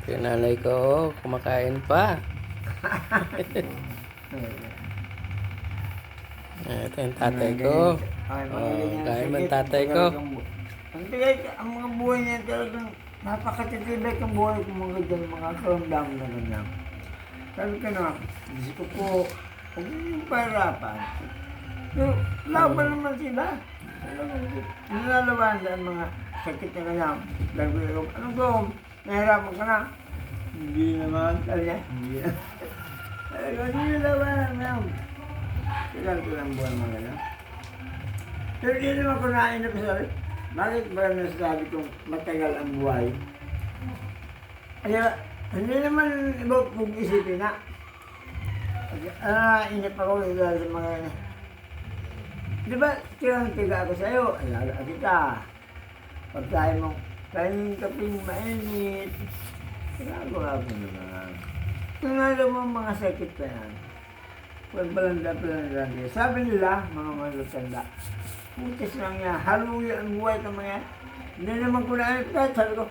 Yung nanay ko, kumakain pa. Ito yung tatay ko. Kain man tatay ko. Ang mga buhay niya talagang napakatitibay ang buhay ko mga dyan, mga karamdam na ganyan. Sabi ka na, Diyos ko po, huwag yung pahirapan. Pero laban naman sila. Nilalaban ang mga sakit na ganyan. Anong gawin? Nahirapan ka na? Hindi naman. Sabi niya, hindi na. Talagang nilalaban naman. Kailan ko lang buwan mga ganyan. Pero hindi naman ko nainap sa sabi. Bakit ba nasasabi kong matagal ang buhay? Kaya, hindi naman iba kong isipin na. Inip ako dahil sa mga ganyan. Di ba, tigang-tiga ako sa'yo, alaga kita. Pag tayo mong kainin kaping mainit, ginagawa ko naman. Tunalo mo mga sakit pa yan. Pag balanda. Sabi nila, mga malatanda, putis lang yan, haluya ang buhay ng mga yan. Hindi naman ko na kahit sabi ko,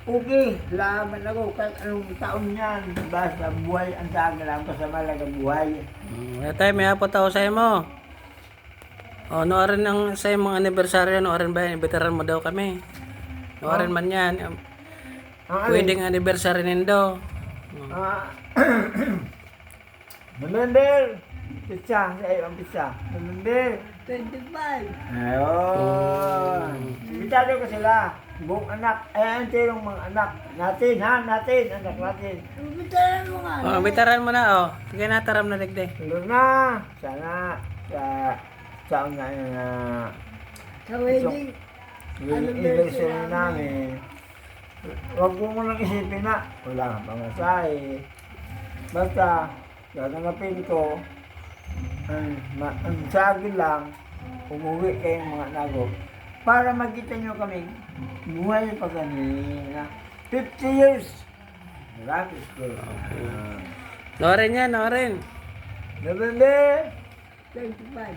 okay, laban ako kahit anong taon yan. Basta buhay ang tagal lang sa malagang buhay. Tay, may apot ako sa'yo mo. O, noorin ng sa mga anibersaryo, noorin ba yan? Ibitaran mo daw kami. Noorin man yan. Pwedeng anniversary nindo. November! Pizza, sa iyo ang pizza. November 25. Ayun. Ibitado ko sila. Buong anak. Ang tirong mga anak. Natin, ha? Natin. Anak natin. Ibitaran mo nga. O, ibitaran mo na, o. Sige na, taram na digde. Tulog na. Sana sa una na Sa wedding. anniversary namin. Huwag mo nang isipin na wala kang pamasahe. Basta, gaganapin ko ang sagil lang, umuwi kayong mga nago para makita nyo kami buhay pa kanina. 50 years. Marami ko. Noorin yan, noorin. November 25.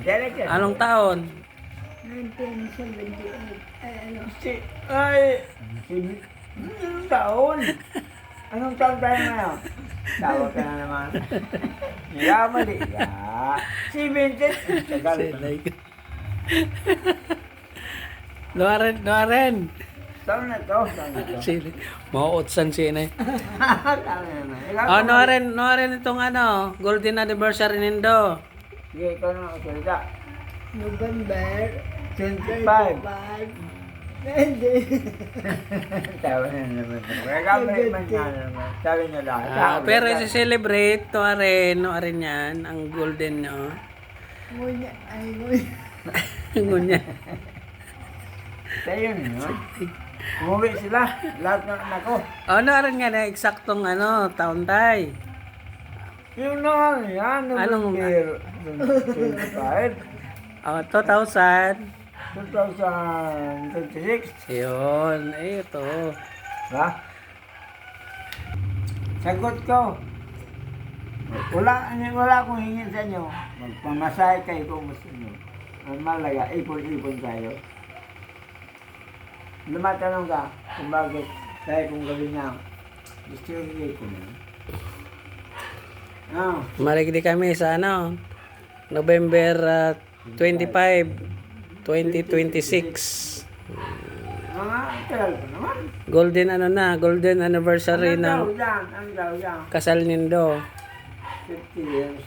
Direct. Anong taon? 1978. Ay, ano? Anong taon? Anong taon tayo ngayon? Tawag ka na naman. Mali. 70. Tagal. Noorin. Taon na to. Sili. Mauutsan siya na. Taon na naman. Noorin itong ano, golden anniversary nindo. Sige, ikaw na ang salita. November 25. 25. Hindi. Tawa na naman. Magkakamali man nga naman. Sabi niya lang. Pero i-celebrate, noorin yan, ang golden nyo. Ngunya. Ay, ngunya. Ngunya. Sa'yo nyo. Umuwi sila. Lahat ng anak ko. Noorin nga na, eksaktong taon tay. Yung naman yan. Anong- November 25. 2000. 2026. Yun, ito. Ha? Sagot ko. Wala akong hingin sa inyo. Magpamasahe kayo kung gusto nyo. Ang malaga, ipon-ipon tayo. Lumatanong ka kung bakit tayo kung gawin na. Gusto nyo ko na. Marigdi kami sa November 25, 2026. Mga tagal ko naman. Golden anniversary ng Ano daw yan? kasal nindo. 50 years.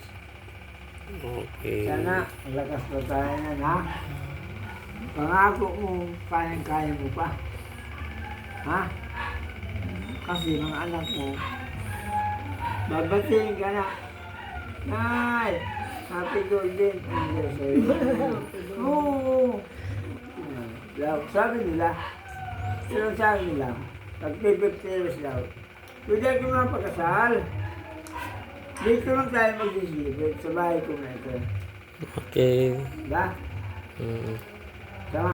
Okay. Sana, lakas pa tayo na, ha? Pangako mo, kaya mo pa. Ha? Kasi mga anak mo, babatiin ka na. Nay, happy golden anniversary. Oo. Sabi nila, pag 50 years daw, pwede ko na pagkasal. Dito lang tayo mag-isipin sa bahay ko na ito. Okay. Diba? Mm. Tama.